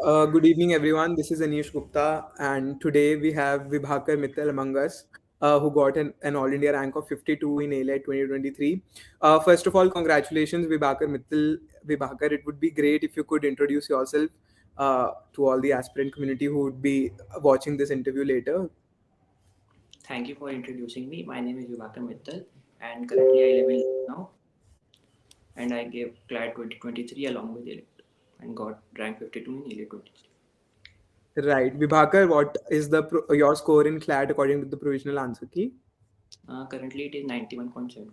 Good evening, everyone. This is Anish Gupta, and today we have Vibhakar Mittal among us, who got an All India rank of 52 in AILET 2023. First of all, congratulations, Vibhakar Mittal. Vibhakar, it would be great if you could introduce yourself to all the aspirant community who would be watching this interview later. Thank you for introducing me. My name is Vibhakar Mittal, and currently I live in Lucknow, and I gave CLAT 2023 along with AILET and got rank 52 in AILET 23. Right, Vibhakar, what is your score in CLAT according to the provisional answer key? Currently it is 91.7.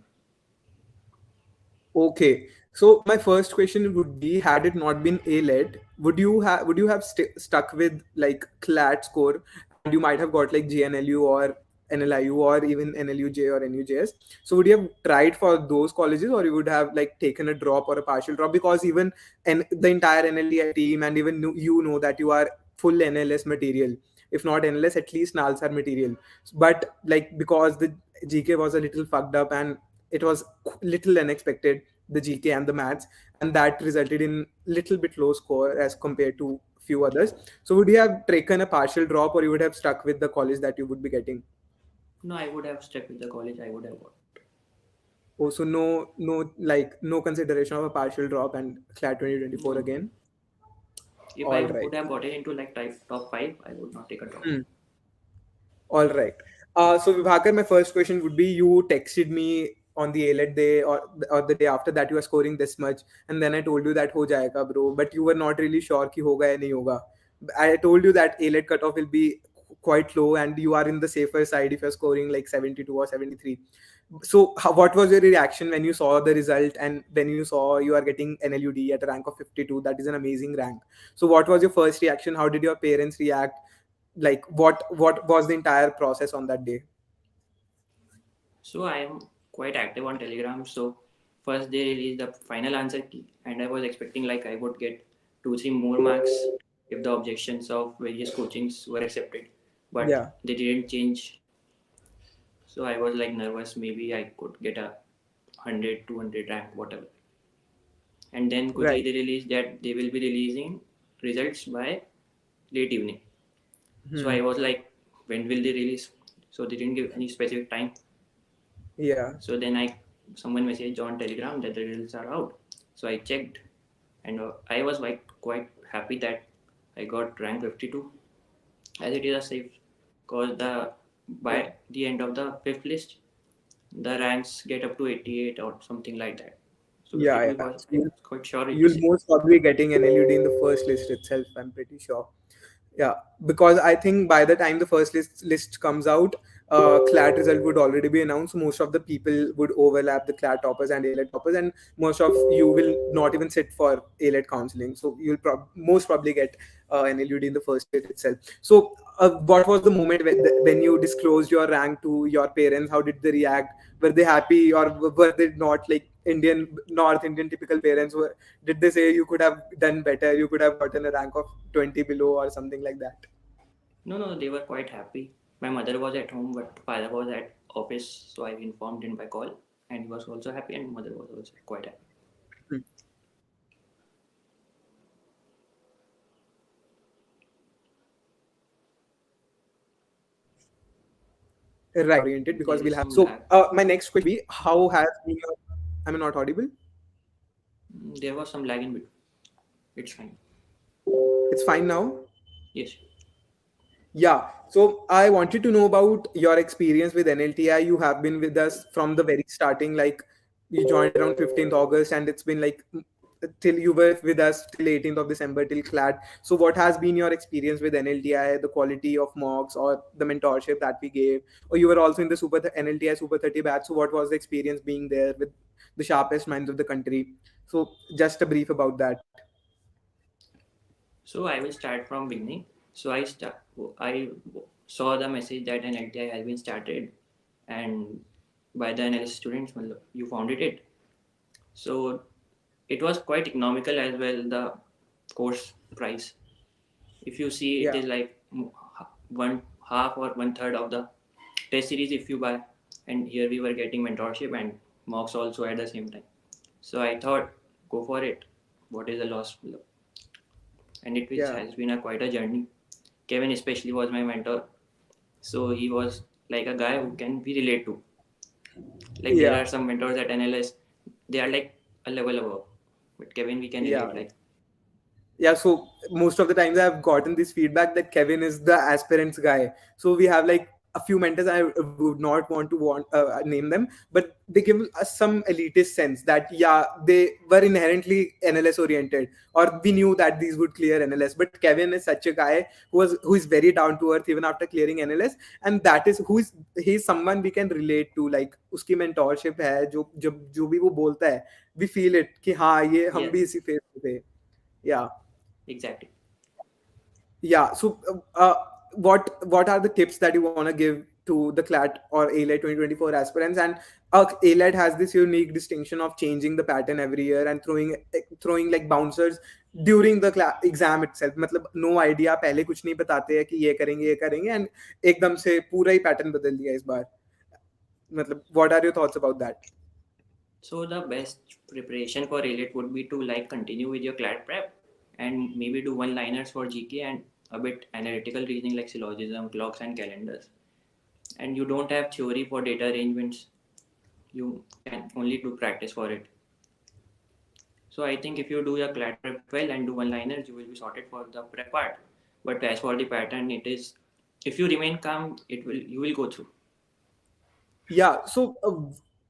Okay, so my first question would be: had it not been A-led, would you have stuck with like CLAT score, and you might have got like GNLU or NLIU or even NLUJ or NUJS? So would you have tried for those colleges, or you would have like taken a drop or a partial drop? Because even the entire NLTI team and even you know that you are full NLS material. If not NLS, at least NALSAR material. But like because the GK was a little fucked up and it was little unexpected, the GK and the maths, and that resulted in little bit low score as compared to few others. So would you have taken a partial drop, or you would have stuck with the college that you would be getting? No, I would have stuck with the college I would have got. Also, no consideration of a partial drop and CLAT 2024 No, no. again. If I All right. would have gotten into like top 5, I would not take a drop. Hmm. All right. So Vibhakar, my first question would be: you texted me on the AILET day or the day after that you are scoring this much, and then I told you that ho jayega, bro. But you were not really sure कि होगा या नहीं होगा. I told you that AILET cutoff will be quite low, and you are in the safer side if you're scoring like 72 or 73. So, what was your reaction when you saw the result and when you saw you are getting NLUD at a rank of 52? That is an amazing rank. So, what was your first reaction? How did your parents react? Like what was the entire process on that day? So I am quite active on Telegram. So first they released the final answer key, and I was expecting like I would get 2 3 more marks if the objections of various coachings were accepted, but Yeah. they didn't change. So I was like nervous. Maybe I could get a 100, 200 rank, whatever. And then quickly Right. they released that they will be releasing results by late evening. So I Hmm. was like, when will they release? So they didn't give any specific time. Yeah. So then someone messaged on Telegram that the results are out. So I checked, and I was like quite happy that I got rank 52, as it is a safe, because by the end of the fifth list, the ranks get up to 88 or something like that. So Yeah, 52 yeah. was So quite sure it is you'll safe. most probably getting an LUD in the first list itself, I'm pretty sure. Yeah, because I think by the time the first list comes out, CLAT result would already be announced. Most of the people would overlap the CLAT toppers and AILET toppers, and most of you will not even sit for AILET counseling. So you'll most probably get an LUD in the first list itself. So what was the moment when you disclosed your rank to your parents? How did they react? Were they happy, or were they not? Like North Indian typical parents were, did they say you could have done better, you could have gotten a rank of 20 below or something like that? No, no, they were quite happy. My mother was at home, but father was at office, so I informed him by call, and he was also happy, and mother was also quite happy. Hmm. Right, oriented, There because we'll is have. some So lag. my next question will be: how has been your? Am I not audible? There was some lag in between. It's fine. It's fine now. Yes. Yeah. So I wanted to know about your experience with NLTI. You have been with us from the very starting. Like you joined around 15th August, and it's been like till you were with us till 18th of December till CLAD. So what has been your experience with NLTI? The quality of mocks or the mentorship that we gave, or you were also in the NLTI Super 30 batch. So what was the experience being there with the sharpest minds of the country? So just a brief about that. So I will start from beginning. So I saw the message that an LTI has been started, and by the analyst students, you founded it. So it was quite economical as well. The course price, if you see, it Yeah. is like one half or one third of the test series if you buy. And here we were getting mentorship and mocks also at the same time. So I thought, go for it. What is the loss? and it which Yeah. has been a quite a journey. Kevin especially was my mentor, so he was like a guy who can be relate to. Like there Yeah. are some mentors at NLS, they are like a level above, but Kevin we can Yeah. relate like. Yeah, so most of the times I've gotten this feedback that Kevin is the aspirants guy. So we have like a few mentors. I would not want to name them, but they give us some elitist sense that yeah, they were inherently NLS oriented, or we knew that these would clear NLS. But Kevin is such a guy who is very down to earth even after clearing NLS, and that is who is he is someone we can relate to. Like उसकी mentorship है, जो भी वो बोलता है, we feel it कि हाँ ये हम भी Yes, इसी phase में थे. Yeah. exactly. Yeah. So, what are the tips that you want to give to the CLAT or AILET 2024 aspirants? And AILET has this unique distinction of changing the pattern every year and throwing like bouncers during the exam itself. मतलब no idea, पहले कुछ नहीं बताते हैं कि ये करेंगे and एकदम से पूरा ही pattern बदल दिया इस बार. मतलब what are your thoughts about that? So the best preparation for AILET would be to like continue with your CLAT prep and maybe do one liners for GK and a bit analytical reasoning like syllogism, clocks and calendars. And you don't have theory for data arrangements. You can only do practice for it. So I think if you do your CLAT prep well and do one liners, you will be sorted for the prep part. But as for the pattern, it is if you remain calm, it will you will go through. Yeah, so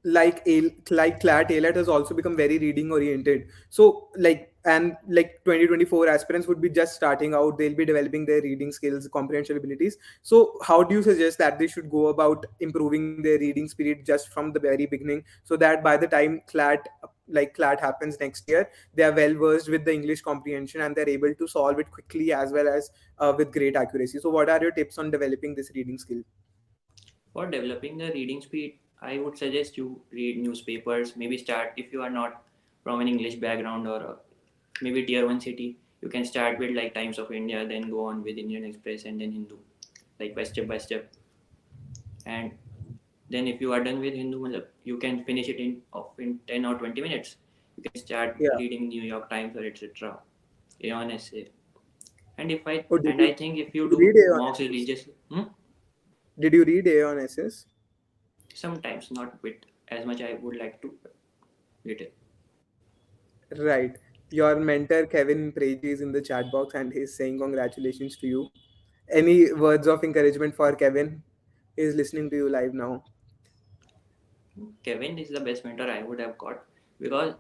like CLAT, AILET has also become very reading oriented. So like 2024 aspirants would be just starting out. They'll be developing their reading skills, comprehension abilities. So how do you suggest that they should go about improving their reading speed just from the very beginning, so that by the time CLAT happens next year, they are well versed with the English comprehension and they're able to solve it quickly as well as with great accuracy. So what are your tips on developing this reading skill? For developing the reading speed, I would suggest you read newspapers. Maybe start if you are not from an English background or maybe tier one city. You can start with like Times of India, then go on with Indian Express and then Hindu, like by step by step. And then if you are done with Hindu, you can finish it in 10 or 20 minutes. You can start Yeah. reading New York Times or etc. Aeon essay. And if I Oh, and I think if you did you do read Aeon mocks essays? religiously, Did you read Aeon essays? sometimes not with as much I would like to read it. Right. Your mentor Kevin Pregi is in the chat box and he's saying congratulations to you. Any words of encouragement for Kevin? He's listening to you live now. Kevin is the best mentor I would have got because,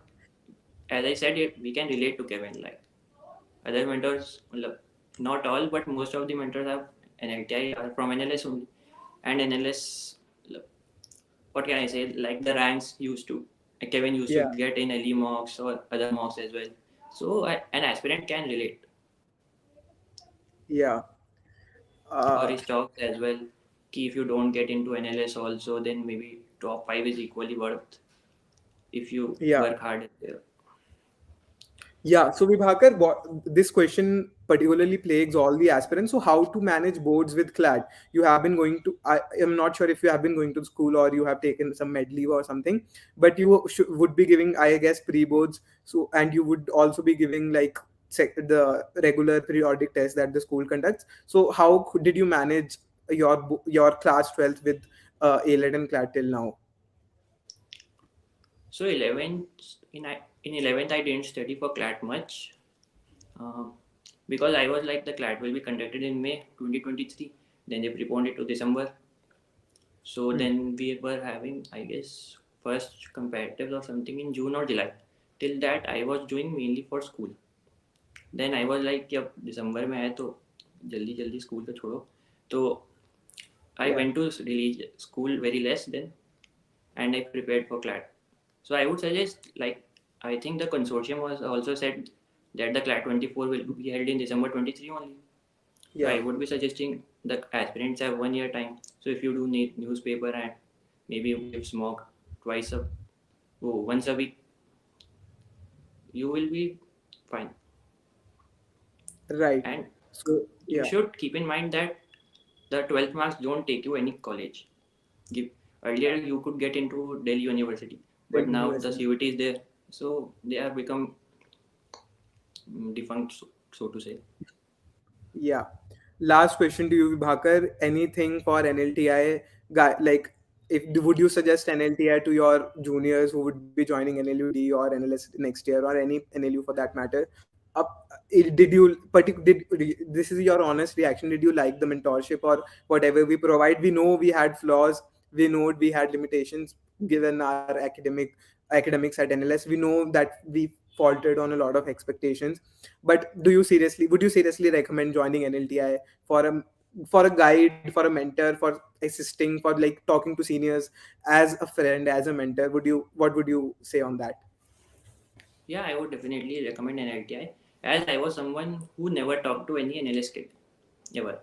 as I said, we can relate to Kevin. Like other mentors, not all, but most of the mentors have NLTI are from NLS only, and NLS. What can I say? Like the ranks used to, Kevin used to Yeah. get in LE mocks or other mocks as well. So an aspirant can relate, Yeah. or Uh, his talks as well. Ki if you don't get into NLS also, then maybe top five is equally worth if you yeah. work hard there. Yeah, so Vibhakar, this question particularly plagues all the aspirants. So, how to manage boards with CLAD? You have been going to, I am not sure if you have been going to school or you have taken some med leave or something, but you would be giving, I guess, pre boards. So, and you would also be giving like the regular periodic tests that the school conducts. So, how did you manage your class 12th with AILET and CLAD till now? So 11th in 11th I didn't study for CLAT much um, because I was like the CLAT will be conducted in May 2023. Then they preponed it to December. So Hmm. then we were having I guess first comparatives or something in June or July. Till that I was doing mainly for school. Then I was like कि अब दिसंबर में है तो जल्दी जल्दी school तो छोड़ो तो I Yeah, went to school very less then and I prepared for CLAT. So I would suggest, like, I think the consortium was also said that the CLAT 24 will be held in December 23 only. So yeah, I would be suggesting the aspirants have 1 year time. So if you do need newspaper and maybe you give smoke once a week, you will be fine. right. And So, you yeah, should keep in mind that the 12th marks don't take you any college. Give, earlier you could get into Delhi University, but Delhi now the University. CUT is there. So they have become defunct, so to say. Yeah. Last question to you, Vibhakar. Anything for NLTI? Guy, like, if would you suggest NLTI to your juniors who would be joining NLUD or NLS next year, or any NLU for that matter? Did you this is your honest reaction? Did you like the mentorship or whatever we provide? We know we had flaws. We know we had limitations given our academics at NLS. We know that we faltered on a lot of expectations, but would you seriously recommend joining NLTI for a guide, for a mentor, for assisting, for like talking to seniors, as a friend, as a mentor? What would you say on that? Yeah, I would definitely recommend an LTI, as I was someone who never talked to any NLS kid ever.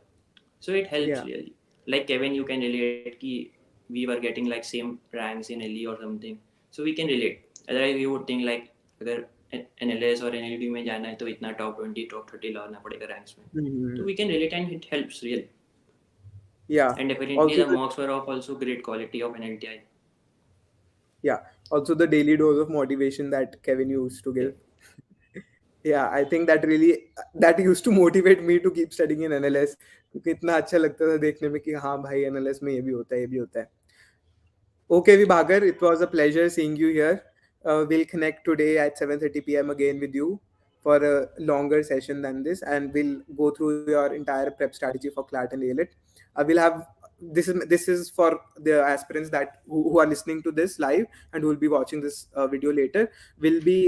So it helps Yeah. really. Like Kevin, you can relate ki we were getting like same ranks in LE or something. So we can relate. Otherwise we would think like अगर NLS और NLT में जाना है तो इतना top 20 top 30 लाना पड़ेगा ranks में. Mhm. So we can relate and it helps really. Yeah. And definitely Also the the mocks were of also great quality of NLTI. yeah. Also the daily dose of motivation that Kevin used to Yep. give. Yeah, I think that used to motivate me to keep studying in NLS, क्योंकि इतना अच्छा लगता था देखने में कि हाँ भाई NLS में ये भी होता है, ये भी होता है. Okay, Vibhakar, it was a pleasure seeing you here. We'll connect today at 7:30 p.m. again with you for a longer session than this, and we'll go through your entire prep strategy for CLAT and AILET. We'll have this is for the aspirants who are listening to this live and who will be watching this video later. We'll be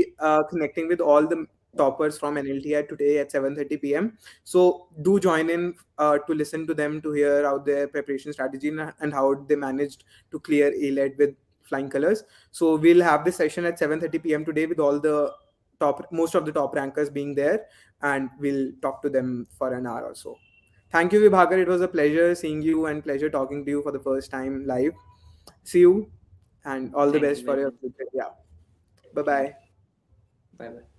connecting with all the toppers from NLTI today at 7:30 p.m. So do join in to listen to them, to hear out their preparation strategy and how they managed to clear AILET with flying colors. So we'll have this session at 7:30 p.m. today with all the most of the top rankers being there, and we'll talk to them for an hour or so. Thank you, Vibhakar. It was a pleasure seeing you and pleasure talking to you for the first time live. See you, and all the Thank you best for very your much. future. Yeah. Bye Thank bye. you. Bye bye.